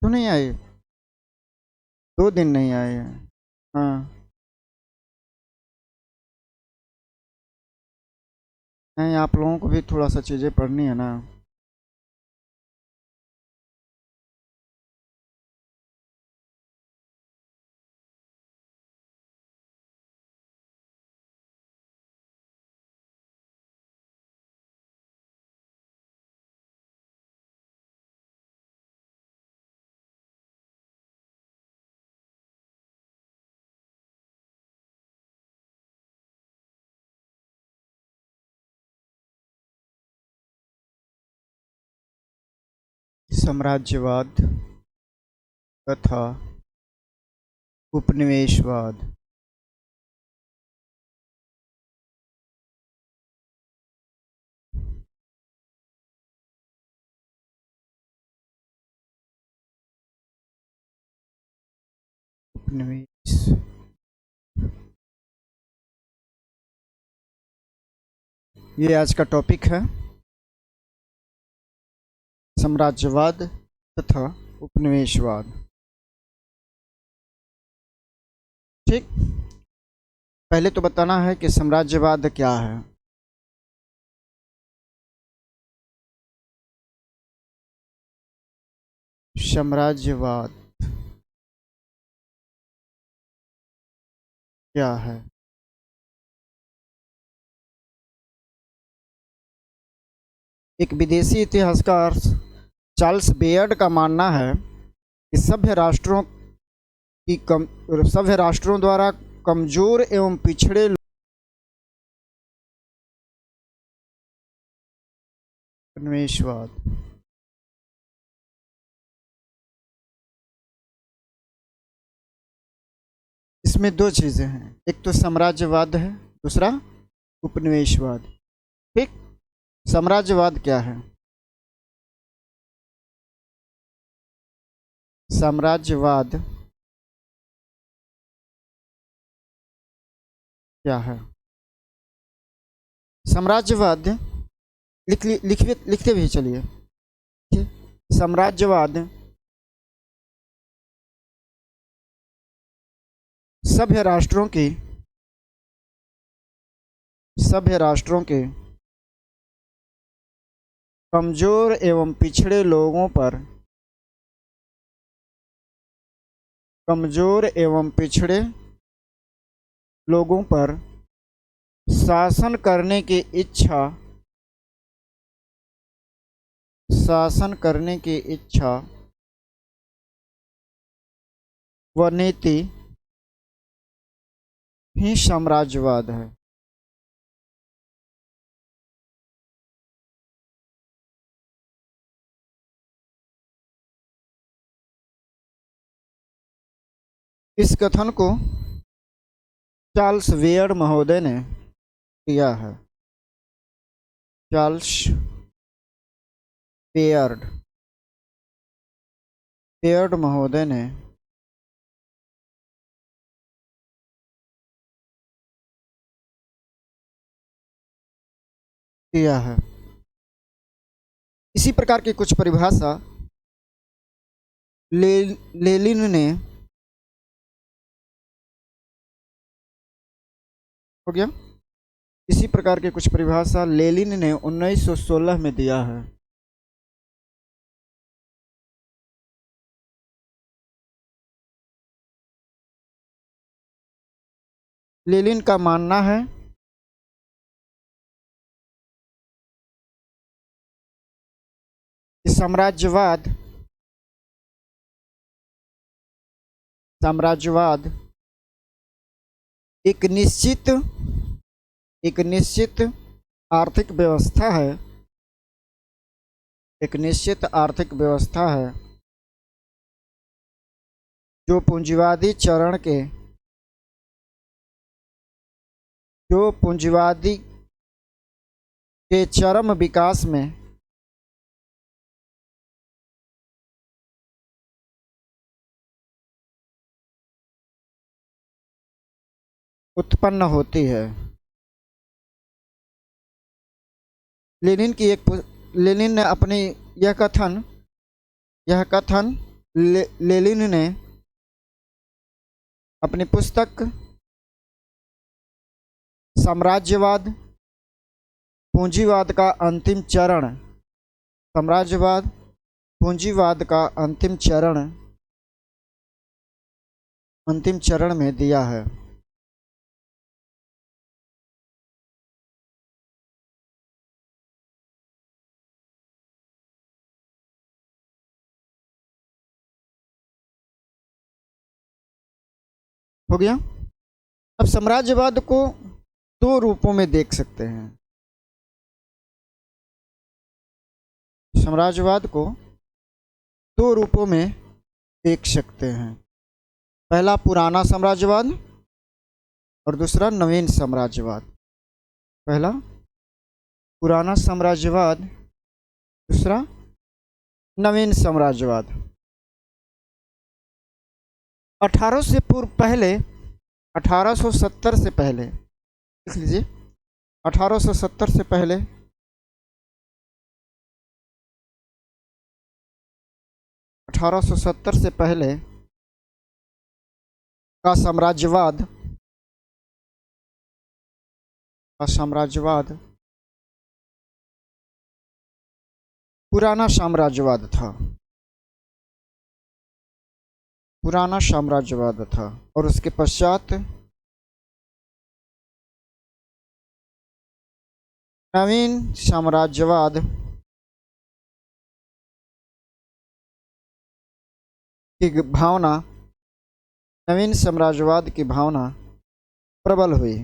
क्यों नहीं आए? 2 दिन नहीं आए हैं। हाँ। नहीं, आप लोगों को भी थोड़ा सा चीज़ें पढ़नी है ना। साम्राज्यवाद तथा उपनिवेशवाद। उपनिवेश। ये आज का टॉपिक है, साम्राज्यवाद तथा उपनिवेशवाद। ठीक। पहले तो बताना है कि साम्राज्यवाद क्या है। साम्राज्यवाद क्या है? एक विदेशी इतिहासकार चार्ल्स बेयर्ड का मानना है कि सभ्य राष्ट्रों द्वारा कमजोर एवं पिछड़े उपनिवेशवाद। इसमें दो चीजें हैं, एक तो साम्राज्यवाद है, दूसरा उपनिवेशवाद। ठीक। साम्राज्यवाद क्या है? साम्राज्यवाद क्या है? साम्राज्यवाद लिखते भी चलिए। ठीक? साम्राज्यवाद सभ्य राष्ट्रों की सभ्य राष्ट्रों के कमजोर एवं पिछड़े लोगों पर कमजोर एवं पिछड़े लोगों पर शासन करने की इच्छा शासन करने की इच्छा व नीति ही साम्राज्यवाद है। इस कथन को चार्ल्स बेयर्ड महोदय ने किया है। चार्ल्स बेयर्ड बेयर्ड महोदय ने किया है। इसी प्रकार की कुछ परिभाषा लेनिन ने, हो गया, इसी प्रकार की कुछ परिभाषा लेनिन ने 1916 में दिया है। लेनिन का मानना है कि साम्राज्यवाद एक निश्चित आर्थिक व्यवस्था है। एक निश्चित आर्थिक व्यवस्था है जो पूंजीवादी के चरम विकास में उत्पन्न होती है। लेनिन ने अपनी यह कथन लेनिन ने अपनी पुस्तक साम्राज्यवाद पूंजीवाद का अंतिम चरण, साम्राज्यवाद पूंजीवाद का अंतिम चरण में दिया है। हो गया। अब साम्राज्यवाद को दो रूपों में देख सकते हैं। साम्राज्यवाद को दो रूपों में देख सकते हैं। पहला पुराना साम्राज्यवाद और दूसरा नवीन साम्राज्यवाद। पहला पुराना साम्राज्यवाद, दूसरा नवीन साम्राज्यवाद। 1800 से पूर्व पहले, 1870 से पहले, लिख लीजिए 1870 से पहले का साम्राज्यवाद पुराना साम्राज्यवाद था, पुराना साम्राज्यवाद था। और उसके पश्चात नवीन साम्राज्यवाद की भावना, नवीन साम्राज्यवाद की भावना प्रबल हुई।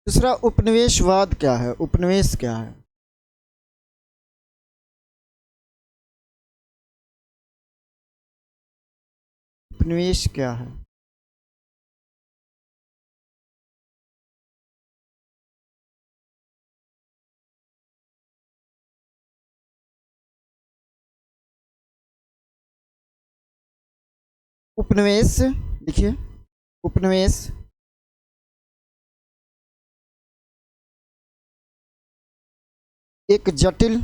दूसरा उपनिवेशवाद क्या है? उपनिवेश क्या है? उपनिवेश क्या है? उपनिवेश लिखिए, उपनिवेश एक जटिल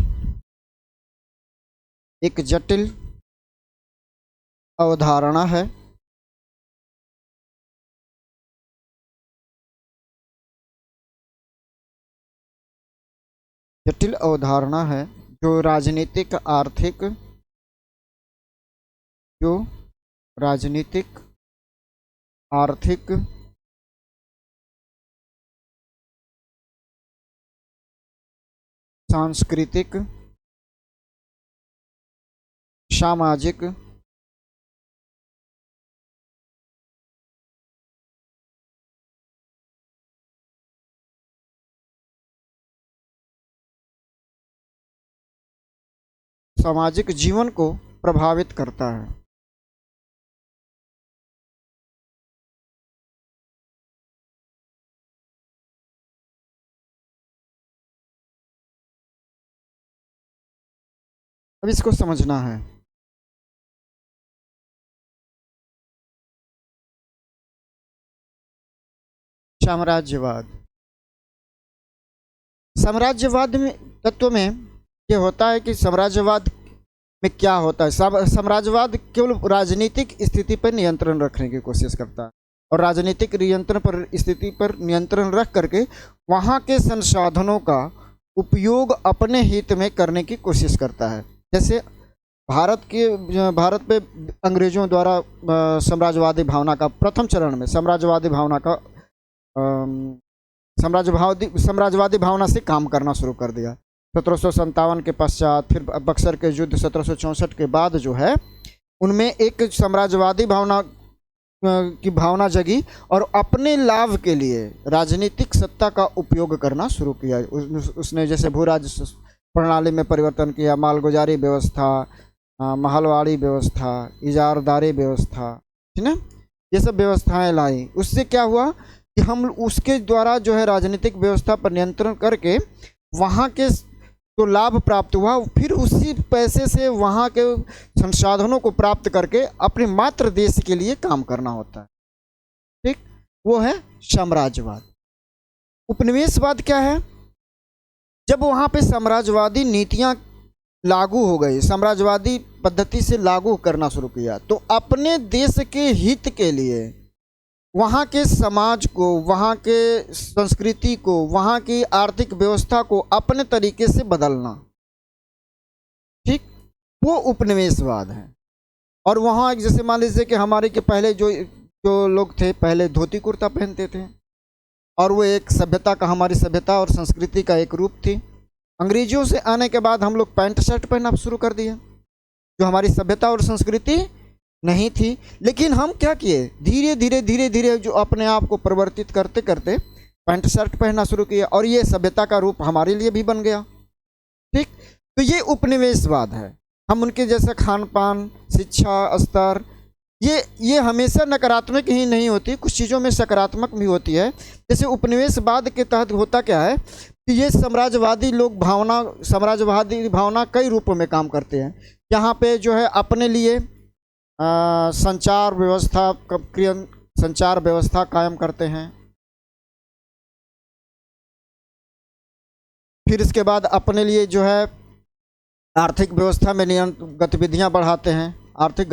अवधारणा है जो राजनीतिक आर्थिक सांस्कृतिक सामाजिक जीवन को प्रभावित करता है। अब इसको समझना है। साम्राज्यवाद में तत्व में ये होता है कि साम्राज्यवाद में क्या होता है, साम्राज्यवाद केवल राजनीतिक स्थिति पर नियंत्रण रखने की कोशिश करता है और राजनीतिक स्थिति पर नियंत्रण रख करके वहाँ के संसाधनों का उपयोग अपने हित में करने की कोशिश करता है। जैसे भारत पे अंग्रेजों द्वारा साम्राज्यवादी भावना का प्रथम चरण में साम्राज्यवादी भावना से काम करना शुरू कर दिया। 1757 के पश्चात, फिर बक्सर के युद्ध 1764 के बाद जो है उनमें एक साम्राज्यवादी भावना जगी और अपने लाभ के लिए राजनीतिक सत्ता का उपयोग करना शुरू किया। उसने जैसे भूराज प्रणाली में परिवर्तन किया, मालगुजारी व्यवस्था, महलवाड़ी व्यवस्था, इजारदारी व्यवस्था, ठीक ना, ये सब व्यवस्थाएं लाई। उससे क्या हुआ कि हम उसके द्वारा जो है राजनीतिक व्यवस्था पर नियंत्रण करके वहाँ के तो लाभ प्राप्त हुआ, फिर उसी पैसे से वहाँ के संसाधनों को प्राप्त करके अपने मातृ देश के लिए काम करना होता है। ठीक, वो है साम्राज्यवाद। उपनिवेशवाद क्या है? जब वहाँ पे साम्राज्यवादी नीतियाँ लागू हो गई, साम्राज्यवादी पद्धति से लागू करना शुरू किया, तो अपने देश के हित के लिए वहाँ के समाज को, वहाँ के संस्कृति को, वहाँ की आर्थिक व्यवस्था को अपने तरीके से बदलना, ठीक, वो उपनिवेशवाद है। और वहाँ जैसे मान लीजिए कि हमारे के पहले जो जो लोग थे पहले धोती कुर्ता पहनते थे, और वो एक सभ्यता का, हमारी सभ्यता और संस्कृति का एक रूप थी। अंग्रेजियों से आने के बाद हम लोग पैंट शर्ट पहनना शुरू कर दिए, जो हमारी सभ्यता और संस्कृति नहीं थी। लेकिन हम क्या किए, धीरे धीरे जो अपने आप को परिवर्तित करते करते पैंट शर्ट पहनना शुरू किया, और ये सभ्यता का रूप हमारे लिए भी बन गया, ठीक। तो ये उपनिवेशवाद है। हम उनके जैसा खान पान, शिक्षा स्तर, ये हमेशा नकारात्मक ही नहीं होती, कुछ चीज़ों में सकारात्मक भी होती है। जैसे उपनिवेशवाद के तहत होता क्या है कि ये साम्राज्यवादी लोग साम्राज्यवादी भावना कई रूपों में काम करते हैं। यहाँ पे जो है अपने लिए संचार व्यवस्था कायम करते हैं। फिर इसके बाद अपने लिए जो है आर्थिक व्यवस्था में गतिविधियां बढ़ाते हैं, आर्थिक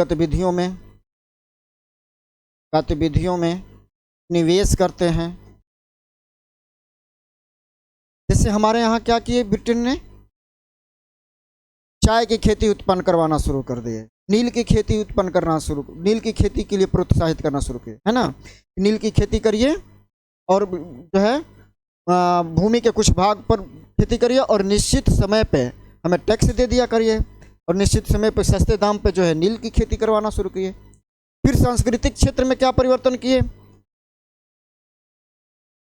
गतिविधियों में निवेश करते हैं। जैसे हमारे यहाँ क्या किए ब्रिटेन ने, चाय की खेती उत्पन्न करवाना शुरू कर दिए, नील की खेती उत्पन्न करना नील की खेती के लिए प्रोत्साहित करना शुरू किए, है ना। नील की खेती करिए और जो है भूमि के कुछ भाग पर खेती करिए, और निश्चित समय पे हमें टैक्स दे दिया करिए, और निश्चित समय पे सस्ते दाम पे जो है नील की खेती करवाना शुरू किए। फिर सांस्कृतिक क्षेत्र में क्या परिवर्तन किए,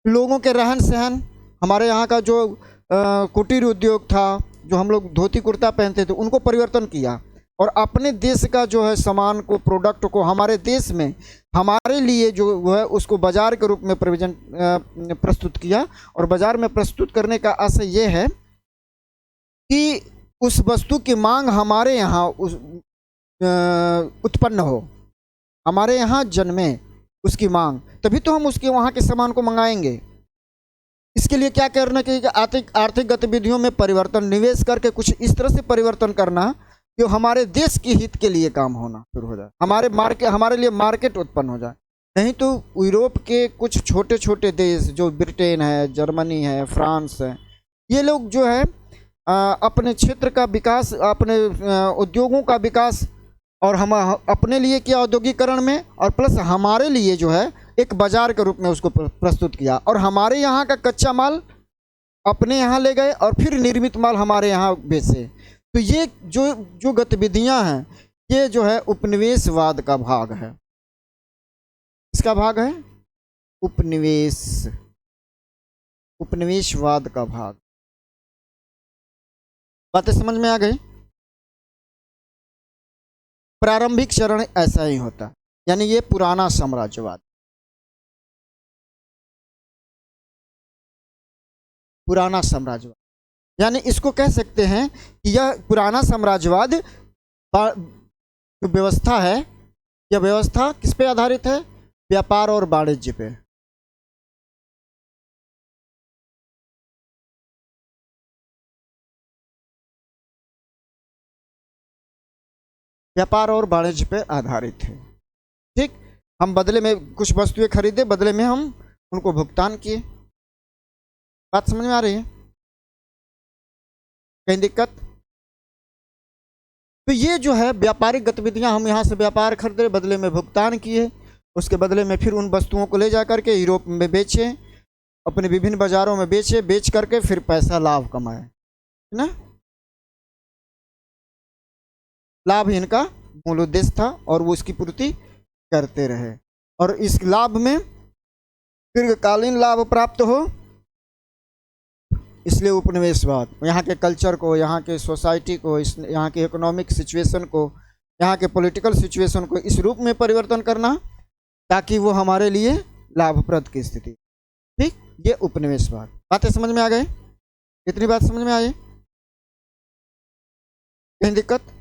लोगों के रहन सहन, हमारे यहाँ का जो कुटीर उद्योग था, जो हम लोग धोती कुर्ता पहनते थे, उनको परिवर्तन किया, और अपने देश का जो है सामान को, प्रोडक्ट को हमारे देश में हमारे लिए जो है उसको बाजार के रूप में प्रस्तुत किया। और बाजार में प्रस्तुत करने का आशय ये है कि उस वस्तु की मांग हमारे यहाँ उत्पन्न हो, हमारे यहाँ जन्मे उसकी मांग, तभी तो हम उसके वहाँ के सामान को मंगाएंगे। इसके लिए क्या करना चाहिए, आर्थिक गतिविधियों में परिवर्तन, निवेश करके कुछ इस तरह से परिवर्तन करना जो हमारे देश के हित के लिए काम होना शुरू हो जाए, हमारे लिए मार्केट उत्पन्न हो जाए। नहीं तो यूरोप के कुछ छोटे छोटे देश, जो ब्रिटेन है, जर्मनी है, फ्रांस है, ये लोग जो है अपने क्षेत्र का विकास, अपने उद्योगों का विकास, और हम अपने लिए किया औद्योगिकरण में, और प्लस हमारे लिए जो है एक बाजार के रूप में उसको प्रस्तुत किया, और हमारे यहाँ का कच्चा माल अपने यहाँ ले गए, और फिर निर्मित माल हमारे यहाँ बेचे। तो ये जो गतिविधियाँ हैं, ये जो है उपनिवेशवाद का भाग है। इसका भाग है उपनिवेशवाद का भाग। बातें समझ में आ गई? प्रारंभिक चरण ऐसा ही होता, यानी ये पुराना साम्राज्यवाद, यानी इसको कह सकते हैं कि यह पुराना साम्राज्यवाद जो व्यवस्था है, यह व्यवस्था किस पे आधारित है, व्यापार और वाणिज्य पे। व्यापार और वाणिज्य पे आधारित है, ठीक। हम बदले में कुछ वस्तुएं खरीदे, बदले में हम उनको भुगतान किए। बात समझ में आ रही है? कहीं दिक्कत? तो ये जो है व्यापारिक गतिविधियां, हम यहाँ से व्यापार खरीदे, बदले में भुगतान किए, उसके बदले में फिर उन वस्तुओं को ले जा करके यूरोप में बेचे, अपने विभिन्न बाजारों में बेचे, बेच करके फिर पैसा लाभ कमाए, है ना। लाभ इनका मूल उद्देश्य था, और वो इसकी पूर्ति करते रहे, और इस लाभ में दीर्घकालीन लाभ प्राप्त हो, इसलिए उपनिवेशवाद यहाँ के कल्चर को, यहाँ के सोसाइटी को, यहाँ के इकोनॉमिक सिचुएशन को, यहाँ के पॉलिटिकल सिचुएशन को इस रूप में परिवर्तन करना ताकि वो हमारे लिए लाभप्रद की स्थिति, ठीक। ये उपनिवेशवाद। बातें समझ में आ गए? इतनी बात समझ में आई? कहीं दिक्कत?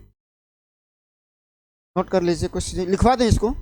नोट कर लीजिए, कुछ लिखवा दें इसको।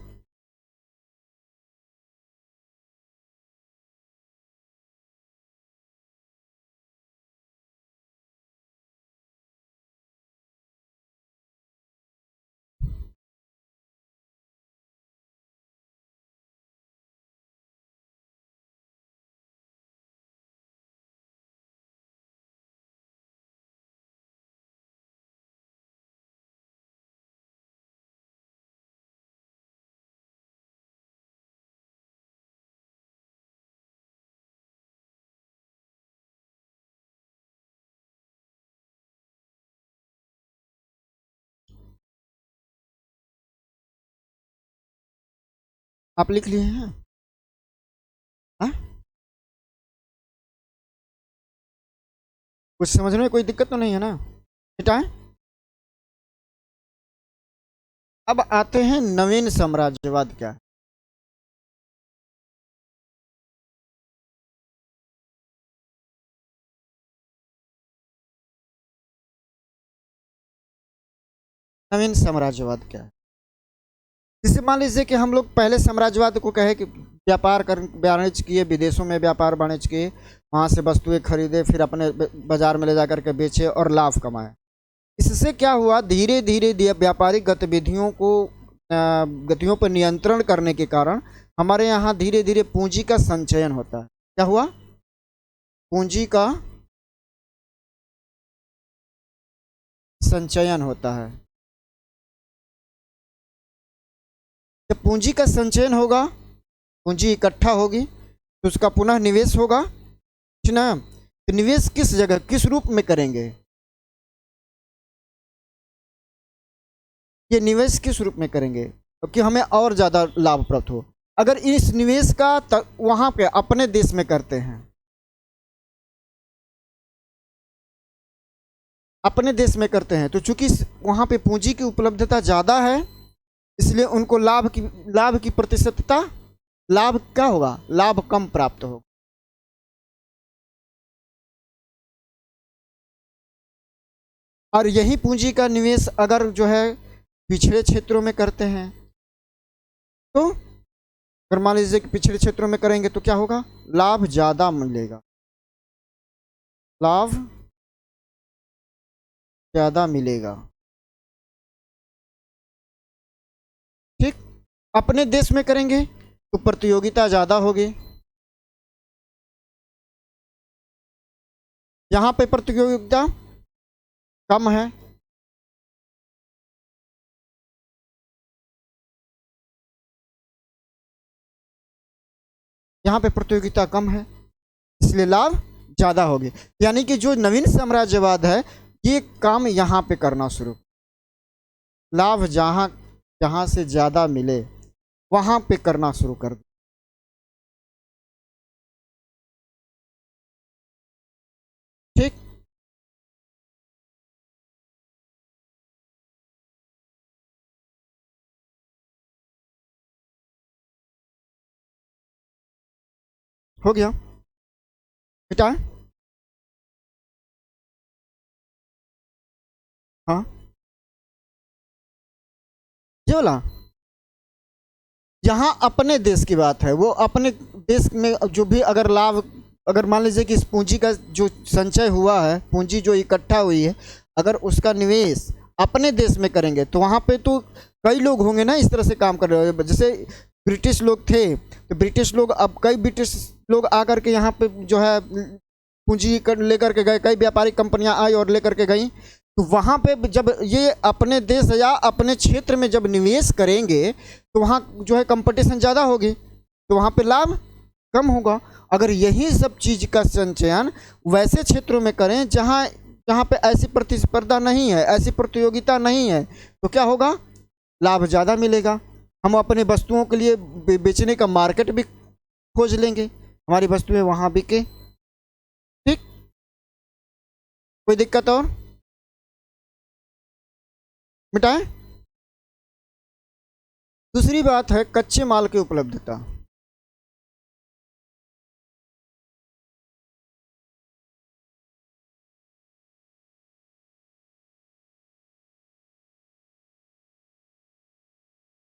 आप लिख लिए हैं? हाँ? कुछ समझने में कोई दिक्कत तो नहीं है ना बेटा? अब आते हैं नवीन साम्राज्यवाद क्या है। नवीन साम्राज्यवाद क्या है? जैसे मान लीजिए कि हम लोग पहले साम्राज्यवाद को कहे कि व्यापार कर वाणिज्य किए, विदेशों में व्यापार वाणिज्य किए, वहाँ से वस्तुएं खरीदे, फिर अपने बाजार में ले जा करके बेचे और लाभ कमाए। इससे क्या हुआ, धीरे धीरे व्यापारिक गतिविधियों को गतियों पर नियंत्रण करने के कारण हमारे यहाँ धीरे धीरे पूंजी का संचयन होता है। क्या हुआ? पूंजी का संचयन होता है। जब पूंजी का संचयन होगा, पूंजी इकट्ठा होगी, तो उसका पुनः निवेश होगा, ठीक ना? तो निवेश किस जगह, किस रूप में करेंगे? ये निवेश किस रूप में करेंगे कि हमें और ज़्यादा लाभ प्राप्त हो? अगर इस निवेश का वहाँ पे अपने देश में करते हैं, अपने देश में करते हैं, तो चूंकि वहाँ पे पूंजी की उपलब्धता ज़्यादा है, इसलिए उनको लाभ की प्रतिशतता, लाभ क्या होगा, लाभ कम प्राप्त होगा। और यही पूंजी का निवेश अगर जो है पिछड़े क्षेत्रों में करते हैं, तो अगर मान लीजिए कि पिछड़े क्षेत्रों में करेंगे तो क्या होगा, लाभ ज़्यादा मिलेगा, लाभ ज़्यादा मिलेगा। ठीक। अपने देश में करेंगे तो प्रतियोगिता ज़्यादा होगी, यहाँ पे प्रतियोगिता कम है, यहाँ पे प्रतियोगिता कम है, इसलिए लाभ ज़्यादा होगी। यानी कि जो नवीन साम्राज्यवाद है, ये काम यहाँ पे करना शुरू, लाभ जहाँ जहाँ से ज़्यादा मिले वहाँ पे करना शुरू कर दो। ठीक। हो गया बेटा? हाँ, ये बोला। यहाँ अपने देश की बात है, वो अपने देश में जो भी अगर लाभ, अगर मान लीजिए कि इस पूंजी का जो संचय हुआ है, पूंजी जो इकट्ठा हुई है, अगर उसका निवेश अपने देश में करेंगे तो वहाँ पे तो कई लोग होंगे ना इस तरह से काम कर रहे हो। जैसे ब्रिटिश लोग थे, तो ब्रिटिश लोग, अब कई ब्रिटिश लोग आकर के यहाँ पे जो है पूंजी लेकर के गए, कई व्यापारिक कंपनियां आई और लेकर के गई। तो वहाँ पे जब ये अपने देश या अपने क्षेत्र में जब निवेश करेंगे तो वहाँ जो है कंपटीशन ज़्यादा होगी, तो वहाँ पे लाभ कम होगा। अगर यही सब चीज़ का संचयन वैसे क्षेत्रों में करें जहाँ जहाँ पे ऐसी प्रतिस्पर्धा नहीं है, ऐसी प्रतियोगिता नहीं है, तो क्या होगा, लाभ ज़्यादा मिलेगा। हम अपने वस्तुओं के लिए बेचने का मार्केट भी खोज लेंगे, हमारी वस्तुएं वहाँ बिके। ठीक। कोई दिक्कत और मिटाएं? दूसरी बात है कच्चे माल की उपलब्धता।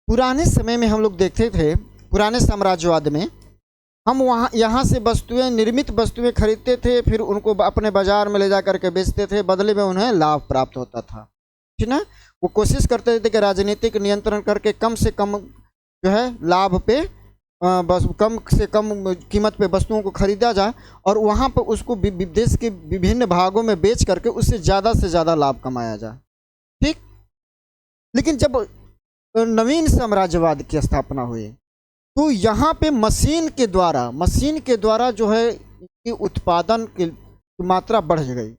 पुराने समय में हम लोग देखते थे, पुराने साम्राज्यवाद में हम वहाँ यहाँ से वस्तुएं, निर्मित वस्तुएं खरीदते थे, फिर उनको अपने बाजार में ले जा करके बेचते थे, बदले में उन्हें लाभ प्राप्त होता था, ठीक ना? वो कोशिश करते थे कि राजनीतिक नियंत्रण करके कम से कम जो है लाभ पे बस कम से कम कीमत पे वस्तुओं को खरीदा जाए और वहाँ पर उसको देश के विभिन्न भागों में बेच करके उससे से ज़्यादा लाभ कमाया जाए। ठीक। लेकिन जब नवीन साम्राज्यवाद की स्थापना हुई तो यहाँ पे मशीन के द्वारा जो है कि उत्पादन की मात्रा बढ़ गई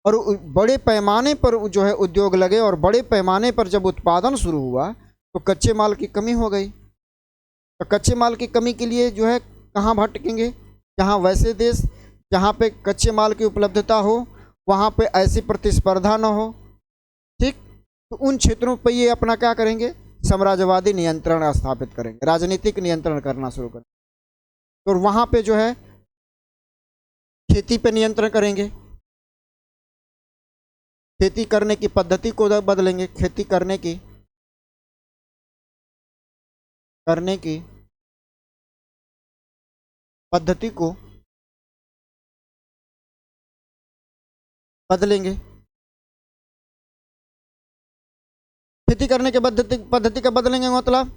और बड़े पैमाने पर जो है उद्योग लगे, और बड़े पैमाने पर जब उत्पादन शुरू हुआ तो कच्चे माल की कमी हो गई। तो कच्चे माल की कमी के लिए जो है कहाँ भटकेंगे, जहाँ वैसे देश जहाँ पे कच्चे माल की उपलब्धता हो, वहाँ पे ऐसी प्रतिस्पर्धा न हो, ठीक, तो उन क्षेत्रों पर ये अपना क्या करेंगे, साम्राज्यवादी नियंत्रण स्थापित करेंगे, राजनीतिक नियंत्रण करना शुरू करेंगे। तो वहाँ पे जो है खेती पे नियंत्रण करेंगे, खेती करने की पद्धति को बदलेंगे, खेती करने की पद्धति को बदलेंगे। खेती करने के पद्धति का बदलेंगे मतलब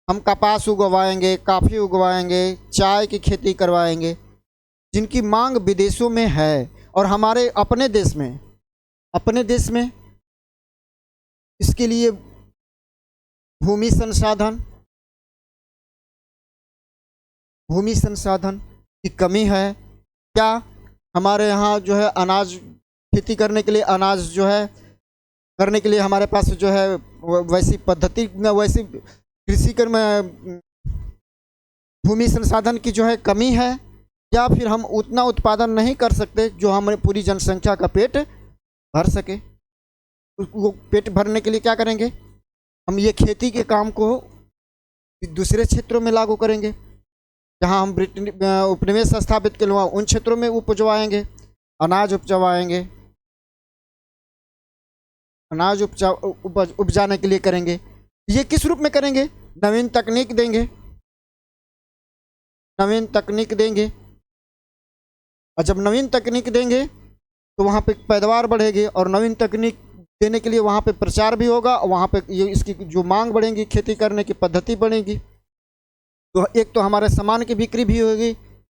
हम कपास उगवाएंगे, काफ़ी उगवाएंगे, चाय की खेती करवाएंगे, जिनकी मांग विदेशों में है और हमारे अपने देश में इसके लिए भूमि संसाधन की कमी है। क्या हमारे यहाँ जो है अनाज खेती करने के लिए, अनाज जो है करने के लिए हमारे पास जो है वैसी पद्धति में, वैसी कृषि कर में भूमि संसाधन की जो है कमी है, या फिर हम उतना उत्पादन नहीं कर सकते जो हमारे पूरी जनसंख्या का पेट भर सके। वो पेट भरने के लिए क्या करेंगे, हम ये खेती के काम को दूसरे क्षेत्रों में लागू करेंगे, जहाँ हम उपनिवेश स्थापित के लिए उन क्षेत्रों में उपजवाएंगे, अनाज उपजाने के लिए करेंगे। ये किस रूप में करेंगे, नवीन तकनीक देंगे, और जब नवीन तकनीक देंगे तो वहाँ पे पैदावार बढ़ेगी, और नवीन तकनीक देने के लिए वहाँ पे प्रचार भी होगा, और वहाँ पे ये इसकी जो मांग बढ़ेगी, खेती करने की पद्धति बढ़ेगी, तो एक तो हमारे सामान की बिक्री भी होगी,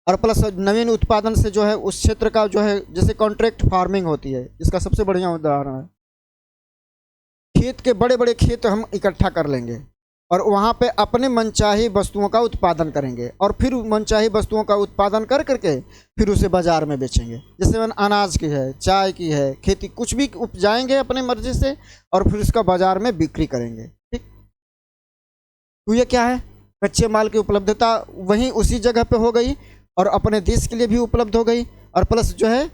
और प्लस नवीन उत्पादन से जो है उस क्षेत्र का जो है, जैसे कॉन्ट्रैक्ट फार्मिंग होती है, इसका सबसे बढ़िया उदाहरण है, खेत के बड़े बड़े खेत हम इकट्ठा कर लेंगे और वहाँ पे अपने मनचाही वस्तुओं का उत्पादन करेंगे, और फिर मनचाही वस्तुओं का उत्पादन कर करके फिर उसे बाज़ार में बेचेंगे। जैसे अनाज की है, चाय की है, खेती कुछ भी उपजाएंगे अपने मर्जी से, और फिर उसका बाज़ार में बिक्री करेंगे। ठीक, तो ये क्या है, कच्चे माल की उपलब्धता वहीं उसी जगह पे हो गई, और अपने देश के लिए भी उपलब्ध हो गई, और प्लस जो है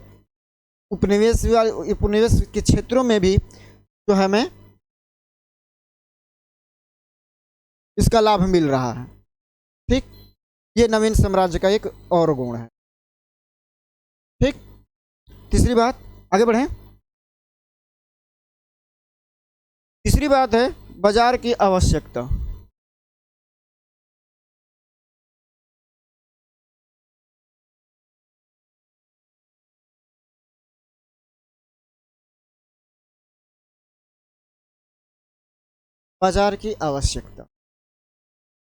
उपनिवेश के क्षेत्रों में भी जो हमें इसका लाभ मिल रहा है। ठीक, ये नवीन साम्राज्य का एक और गुण है। ठीक, तीसरी बात, आगे बढ़ें। तीसरी बात है बाजार की आवश्यकता। बाजार की आवश्यकता,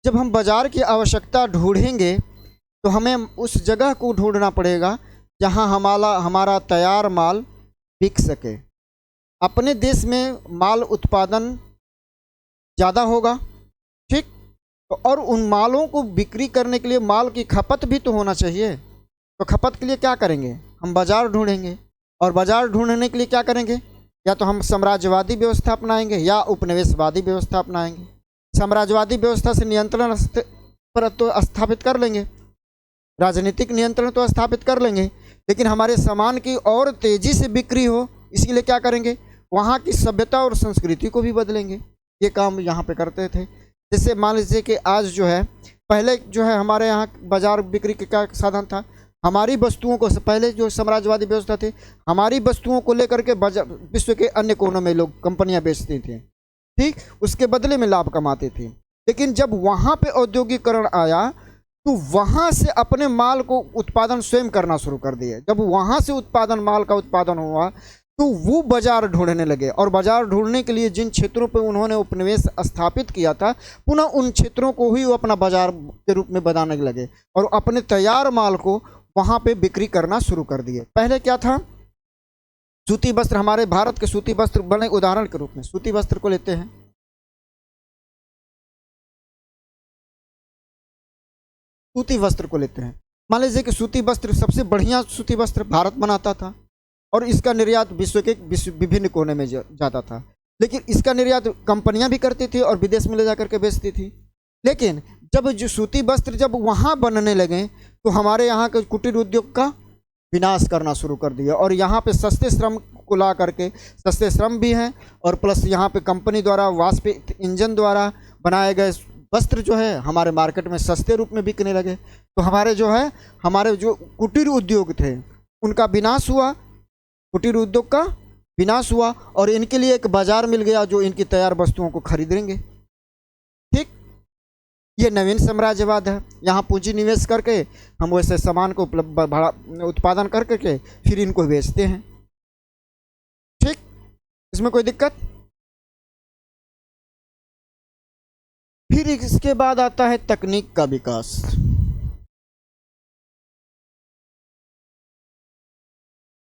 जब हम बाजार की आवश्यकता ढूंढेंगे तो हमें उस जगह को ढूंढना पड़ेगा जहां हमारा तैयार माल बिक सके। अपने देश में माल उत्पादन ज़्यादा होगा, ठीक, और उन मालों को बिक्री करने के लिए माल की खपत भी तो होना चाहिए। तो खपत के लिए क्या करेंगे, हम बाज़ार ढूंढेंगे, और बाज़ार ढूंढने के लिए क्या करेंगे, या तो हम साम्राज्यवादी व्यवस्था अपनाएंगे या उपनिवेशवादी व्यवस्था अपनाएंगे। साम्राज्यवादी व्यवस्था से नियंत्रण पर तो स्थापित कर लेंगे, राजनीतिक नियंत्रण तो स्थापित कर लेंगे, लेकिन हमारे सामान की और तेज़ी से बिक्री हो, इसके लिए क्या करेंगे, वहाँ की सभ्यता और संस्कृति को भी बदलेंगे। ये काम यहाँ पे करते थे। जैसे मान लीजिए कि आज जो है, पहले जो है हमारे यहाँ बाजार बिक्री का क्या साधन था, हमारी वस्तुओं को, पहले जो साम्राज्यवादी व्यवस्था थी, हमारी वस्तुओं को लेकर के विश्व के अन्य कोनों में लोग कंपनियां बेचती थी, ठीक, उसके बदले में लाभ कमाती थी। लेकिन जब वहाँ पे औद्योगिकरण आया तो वहाँ से अपने माल को उत्पादन स्वयं करना शुरू कर दिए। जब वहाँ से माल का उत्पादन हुआ तो वो बाजार ढूंढने लगे, और बाजार ढूंढने के लिए जिन क्षेत्रों पे उन्होंने उपनिवेश स्थापित किया था, पुनः उन क्षेत्रों को ही वो अपना बाजार के रूप में बनाने लगे, और अपने तैयार माल को वहाँ पे बिक्री करना शुरू कर दिए। पहले क्या था, सूती वस्त्र, हमारे भारत के सूती वस्त्र बने, उदाहरण के रूप में सूती वस्त्र को लेते हैं। सूती वस्त्र को लेते हैं, मान लीजिए कि सूती वस्त्र, सबसे बढ़िया सूती वस्त्र भारत बनाता था, और इसका निर्यात विश्व के विभिन्न कोने में जाता था। लेकिन इसका निर्यात कंपनियां भी करती थी और विदेश में ले जाकर के बेचती थी। लेकिन जब जो सूती वस्त्र जब वहाँ बनने लगे तो हमारे यहाँ के कुटीर उद्योग का विनाश करना शुरू कर दिया, और यहाँ पे सस्ते श्रम को ला करके, सस्ते श्रम भी हैं और प्लस यहाँ पे कंपनी द्वारा वाष्प इंजन द्वारा बनाए गए वस्त्र जो है हमारे मार्केट में सस्ते रूप में बिकने लगे। तो हमारे जो है, हमारे जो कुटीर उद्योग थे उनका विनाश हुआ, कुटीर उद्योग का विनाश हुआ, और इनके लिए एक बाजार मिल गया जो इनकी तैयार वस्तुओं को खरीदेंगे। ठीक, ये नवीन साम्राज्यवाद है। यहाँ पूंजी निवेश करके हम वैसे सामान को उत्पादन करके फिर इनको बेचते हैं। ठीक, इसमें कोई दिक्कत? फिर इसके बाद आता है तकनीक का विकास।